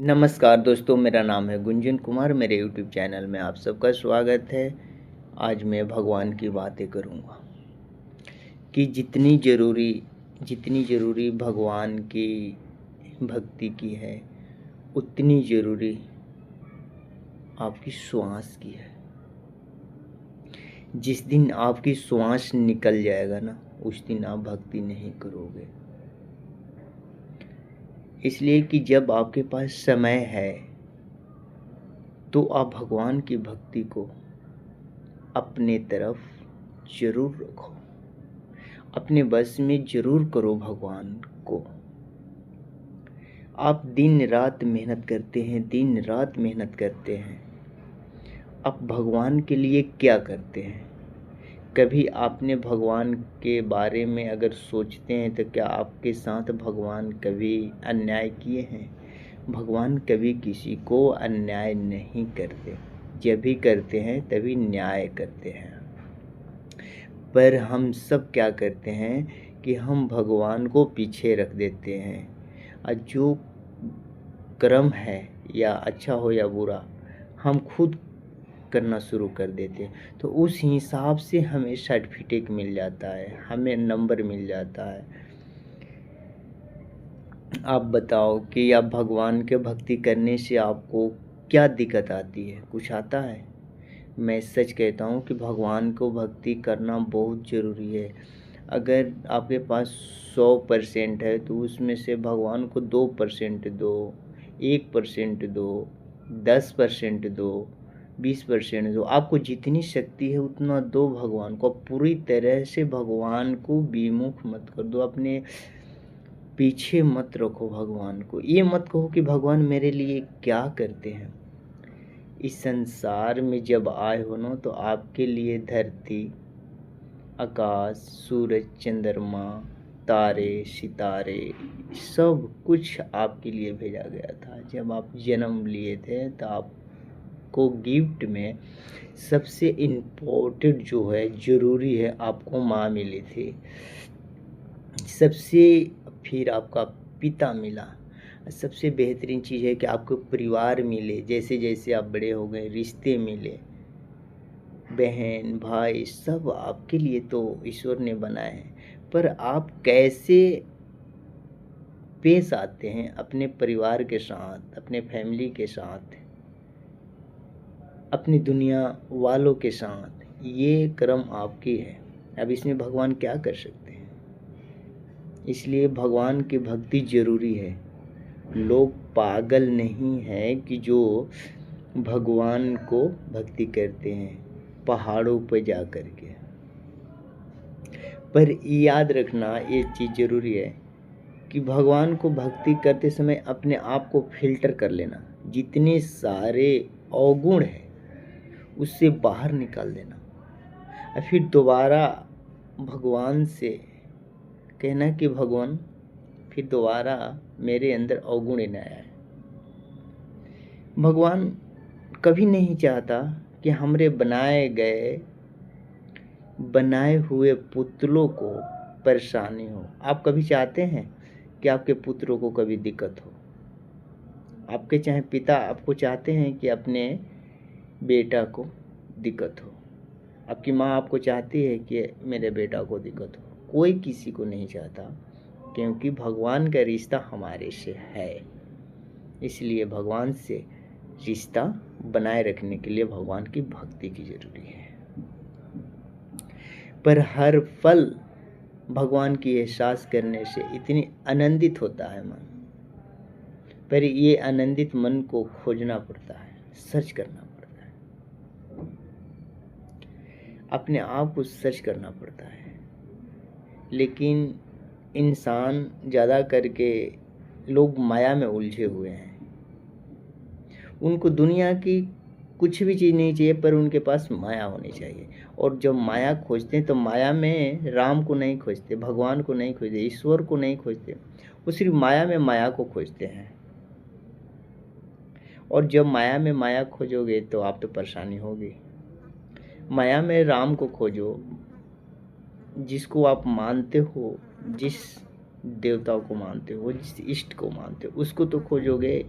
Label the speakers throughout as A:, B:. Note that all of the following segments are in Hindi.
A: नमस्कार दोस्तों, मेरा नाम है गुंजन कुमार। मेरे यूट्यूब चैनल में आप सबका स्वागत है। आज मैं भगवान की बातें करूंगा कि जितनी ज़रूरी भगवान की भक्ति की है, उतनी ज़रूरी आपकी श्वास की है। जिस दिन आपकी श्वास निकल जाएगा ना, उस दिन आप भक्ति नहीं करोगे। इसलिए कि जब आपके पास समय है तो आप भगवान की भक्ति को अपने तरफ जरूर रखो, अपने बस में जरूर करो भगवान को। आप दिन रात मेहनत करते हैं। आप भगवान के लिए क्या करते हैं? कभी आपने भगवान के बारे में अगर सोचते हैं तो क्या आपके साथ भगवान कभी अन्याय किए हैं? भगवान कभी किसी को अन्याय नहीं करते। जब भी करते हैं तभी न्याय करते हैं। पर हम सब क्या करते हैं कि हम भगवान को पीछे रख देते हैं और जो कर्म है, या अच्छा हो या बुरा, हम खुद करना शुरू कर देते हैं। तो उस हिसाब से हमें सर्टिफिकेट मिल जाता है, हमें नंबर मिल जाता है। आप बताओ कि आप भगवान के भक्ति करने से आपको क्या दिक्कत आती है? कुछ आता है? मैं सच कहता हूँ कि भगवान को भक्ति करना बहुत ज़रूरी है। अगर आपके पास 100% है तो उसमें से भगवान को 2% दो, 1% दो, 10% दो, 20% दो। आपको जितनी शक्ति है उतना दो भगवान को। पूरी तरह से भगवान को विमुख मत कर दो, अपने पीछे मत रखो भगवान को। ये मत कहो कि भगवान मेरे लिए क्या करते हैं। इस संसार में जब आए हो ना, तो आपके लिए धरती, आकाश, सूरज, चंद्रमा, तारे, सितारे, सब कुछ आपके लिए भेजा गया था। जब आप जन्म लिए थे तो आपको गिफ्ट में सबसे इम्पोर्टेंट जो है, ज़रूरी है, आपको माँ मिली थी। फिर आपका पिता मिला। सबसे बेहतरीन चीज़ है कि आपको परिवार मिले। जैसे जैसे आप बड़े हो गए, रिश्ते मिले, बहन भाई सब आपके लिए तो ईश्वर ने बनाए हैं। पर आप कैसे पेश आते हैं अपने परिवार के साथ, अपने फैमिली के साथ, अपनी दुनिया वालों के साथ, ये कर्म आपकी है। अब इसमें भगवान क्या कर सकते हैं? इसलिए भगवान की भक्ति ज़रूरी है। लोग पागल नहीं हैं कि जो भगवान को भक्ति करते हैं पहाड़ों पर जा कर के। पर याद रखना ये चीज़ ज़रूरी है कि भगवान को भक्ति करते समय अपने आप को फिल्टर कर लेना। जितने सारे अवगुण हैं उससे बाहर निकाल देना, और फिर दोबारा भगवान से कहना कि भगवान फिर दोबारा मेरे अंदर अवगुण न आए। भगवान कभी नहीं चाहता कि हमारे बनाए हुए पुतलों को परेशानी हो। आप कभी चाहते हैं कि आपके पुत्रों को कभी दिक्कत हो? आपके चाहे पिता आपको चाहते हैं कि अपने बेटा को दिक्कत हो? आपकी माँ आपको चाहती है कि मेरे बेटा को दिक्कत हो? कोई किसी को नहीं चाहता, क्योंकि भगवान का रिश्ता हमारे से है। इसलिए भगवान से रिश्ता बनाए रखने के लिए भगवान की भक्ति की जरूरी है। पर हर पल भगवान की एहसास करने से इतनी आनंदित होता है मन, पर ये आनंदित मन को खोजना पड़ता है, सर्च करना पड़ता है, अपने आप को सर्च करना पड़ता है। लेकिन इंसान ज़्यादा करके लोग माया में उलझे हुए हैं। उनको दुनिया की कुछ भी चीज़ नहीं चाहिए, पर उनके पास माया होनी चाहिए। और जब माया खोजते हैं तो माया में राम को नहीं खोजते, भगवान को नहीं खोजते, ईश्वर को नहीं खोजते। वो सिर्फ माया में माया को खोजते हैं। और जब माया में माया खोजोगे तो आप तो परेशानी होगी। माया में राम को खोजो, जिसको आप मानते हो, जिस देवता को मानते हो, जिस इष्ट को मानते हो, उसको तो खोजोगे।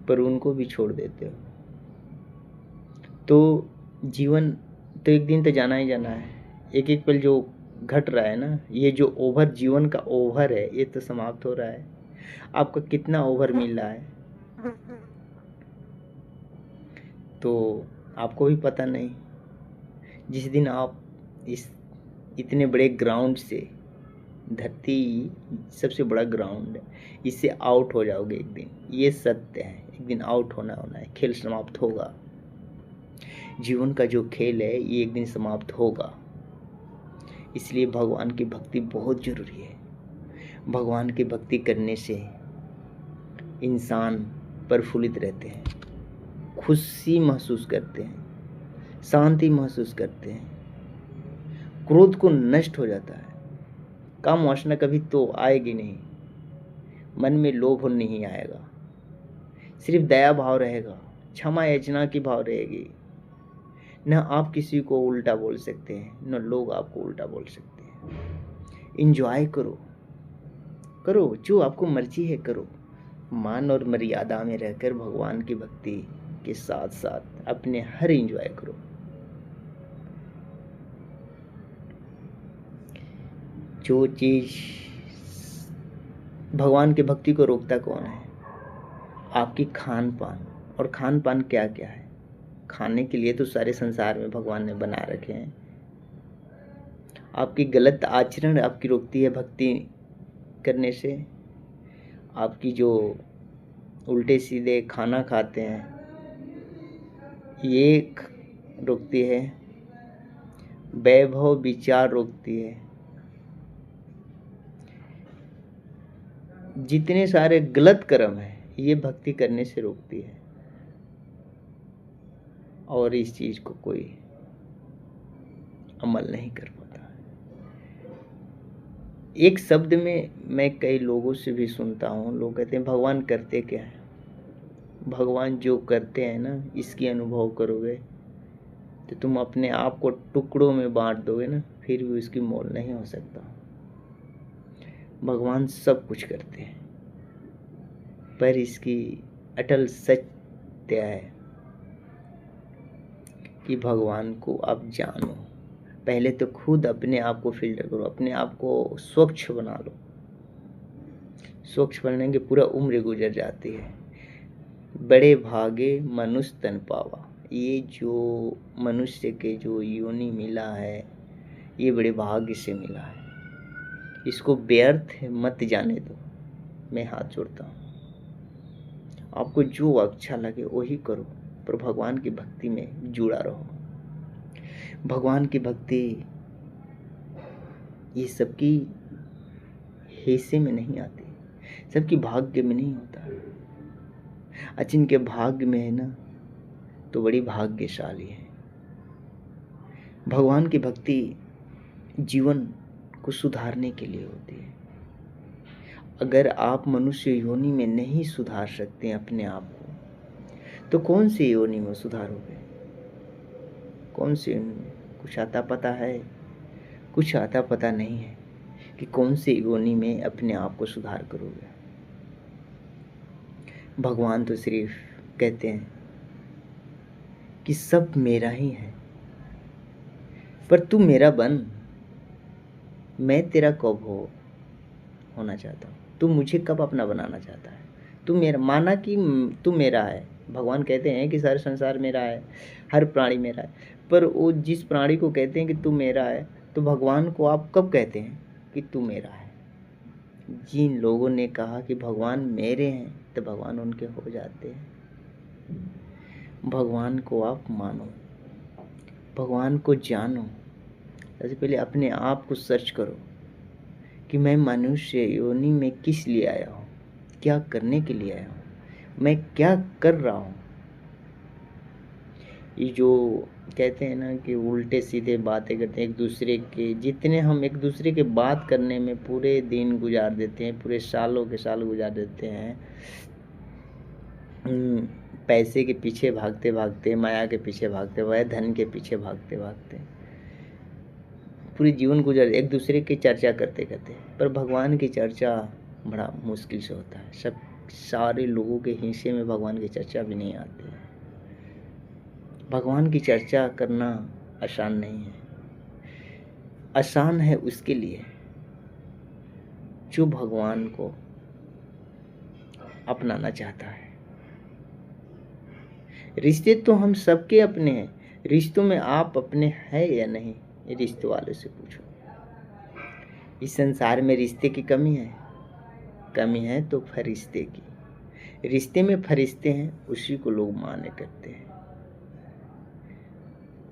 A: पर उनको भी छोड़ देते हो। तो जीवन तो एक दिन तो जाना ही जाना है। एक एक पल जो घट रहा है ना, ये जो ओवर जीवन का ओवर है, ये तो समाप्त हो रहा है। आपका कितना ओवर मिल रहा है तो आपको भी पता नहीं। जिस दिन आप इस इतने बड़े ग्राउंड से, धरती सबसे बड़ा ग्राउंड है, इससे आउट हो जाओगे एक दिन, ये सत्य है। एक दिन आउट होना है, खेल समाप्त होगा। जीवन का जो खेल है ये एक दिन समाप्त होगा। इसलिए भगवान की भक्ति बहुत ज़रूरी है। भगवान की भक्ति करने से इंसान प्रफुल्लित रहते हैं, खुशी महसूस करते हैं, शांति महसूस करते हैं, क्रोध को नष्ट हो जाता है, काम वासना कभी तो आएगी नहीं, मन में लोभ नहीं आएगा, सिर्फ दया भाव रहेगा, क्षमा याचना की भाव रहेगी। न आप किसी को उल्टा बोल सकते हैं, न लोग आपको उल्टा बोल सकते हैं। इंजॉय करो, करो जो आपको मर्जी है करो। मान और मर्यादा में रहकर भगवान की भक्ति के साथ साथ अपने हर इंजॉय करो। जो चीज़ भगवान की भक्ति को रोकता कौन है? आपकी खान पान। और खान पान क्या क्या है? खाने के लिए तो सारे संसार में भगवान ने बना रखे हैं। आपकी गलत आचरण आपकी रोकती है भक्ति करने से। आपकी जो उल्टे सीधे खाना खाते हैं ये रोकती है। वैभव विचार रोकती है। जितने सारे गलत कर्म हैं ये भक्ति करने से रोकती है। और इस चीज को कोई अमल नहीं कर पाता। एक शब्द में मैं कई लोगों से भी सुनता हूँ, लोग कहते हैं भगवान करते क्या है? भगवान जो करते हैं ना, इसकी अनुभव करोगे तो तुम अपने आप को टुकड़ों में बांट दोगे ना, फिर भी उसकी मोल नहीं हो सकता। भगवान सब कुछ करते हैं, पर इसकी अटल सत्य है कि भगवान को आप जानो। पहले तो खुद अपने आप को फिल्टर करो, अपने आप को स्वच्छ बना लो। स्वच्छ बनने की पूरा उम्र गुजर जाती है। बड़े भागे मनुष्य तन पावा। ये जो मनुष्य के जो योनि मिला है ये बड़े भाग्य से मिला है। इसको व्यर्थ मत जाने दो। मैं हाथ जोड़ता हूँ, आपको जो अच्छा लगे वही करो, पर भगवान की भक्ति में जुड़ा रहो। भगवान की भक्ति ये सबकी हिस्से में नहीं आती, सबकी भाग्य में नहीं होता। जिनके भाग्य में है ना तो बड़ी भाग्यशाली है। भगवान की भक्ति जीवन को सुधारने के लिए होती है। अगर आप मनुष्य योनि में नहीं सुधार सकते अपने आप को, तो कौन सी योनि में सुधारोगे? कौन सी योनि में? कुछ आता पता है? कुछ आता पता नहीं है कि कौन सी योनि में अपने आप को सुधार करोगे। भगवान तो सिर्फ कहते हैं कि सब मेरा ही है, पर तू मेरा बन। मैं तेरा कब होना चाहता हूँ, तू मुझे कब अपना बनाना चाहता है? तू मेरा, माना कि तू मेरा है। भगवान कहते हैं कि सारे संसार मेरा है, हर प्राणी मेरा है, पर वो जिस प्राणी को कहते हैं कि तू मेरा है, तो भगवान को आप कब कहते हैं कि तू मेरा है? जिन लोगों ने कहा कि भगवान मेरे हैं, तो भगवान उनके हो जाते हैं। भगवान को आप मानो, भगवान को जानो। सबसे पहले अपने आप को सर्च करो कि मैं मनुष्य योनि में किस लिए आया हूँ, क्या करने के लिए आया हूँ, मैं क्या कर रहा हूँ। ये जो कहते हैं ना कि उल्टे सीधे बातें करते हैं एक दूसरे के, जितने हम एक दूसरे के बात करने में पूरे दिन गुजार देते हैं, पूरे सालों के साल गुजार देते हैं, पैसे के पीछे भागते भागते, माया के पीछे भागते भागते, धन के पीछे भागते भागते पूरी जीवन गुजर एक दूसरे की चर्चा करते करते। पर भगवान की चर्चा बड़ा मुश्किल से होता है। सब सारे लोगों के हिस्से में भगवान की चर्चा भी नहीं आती है। भगवान की चर्चा करना आसान नहीं है। आसान है उसके लिए जो भगवान को अपनाना चाहता है। रिश्ते तो हम सबके अपने हैं। रिश्तों में आप अपने हैं या नहीं, ये रिश्ते वालों से पूछो। इस संसार में रिश्ते की कमी है। कमी है तो फरिश्ते की। रिश्ते में फरिश्ते हैं, उसी को लोग माने करते हैं।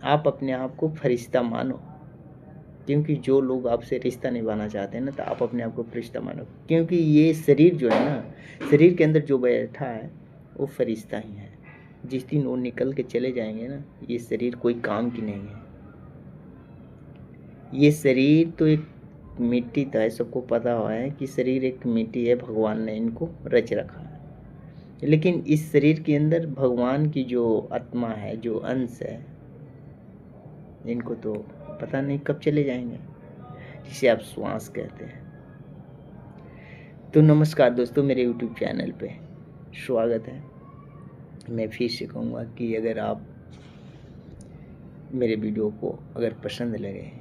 A: आप अपने आप को फरिश्ता मानो, क्योंकि जो लोग आपसे रिश्ता निभाना चाहते हैं ना, तो आप अपने आप को फरिश्ता मानो, क्योंकि ये शरीर जो है ना, शरीर के अंदर जो बैठा है वो फरिश्ता ही है। जिस दिन वो निकल के चले जाएंगे ना, ये शरीर कोई काम की नहीं है। ये शरीर तो एक मिट्टी था, सबको पता हुआ है कि शरीर एक मिट्टी है, भगवान ने इनको रच रखा है। लेकिन इस शरीर के अंदर भगवान की जो आत्मा है, जो अंश है, इनको तो पता नहीं कब चले जाएंगे, जिसे आप श्वास कहते हैं। तो नमस्कार दोस्तों, मेरे YouTube चैनल पे स्वागत है। मैं फिर से कहूँगा कि अगर आप मेरे वीडियो को अगर पसंद लगे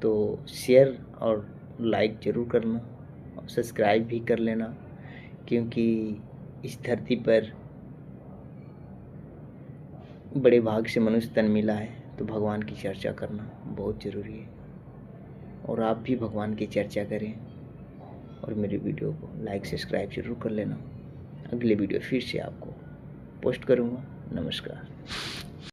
A: तो शेयर और लाइक ज़रूर करना और सब्सक्राइब भी कर लेना, क्योंकि इस धरती पर बड़े भाग से मनुष्य तन मिला है, तो भगवान की चर्चा करना बहुत ज़रूरी है। और आप भी भगवान की चर्चा करें और मेरे वीडियो को लाइक सब्सक्राइब ज़रूर कर लेना। अगले वीडियो फिर से आपको पोस्ट करूँगा। नमस्कार।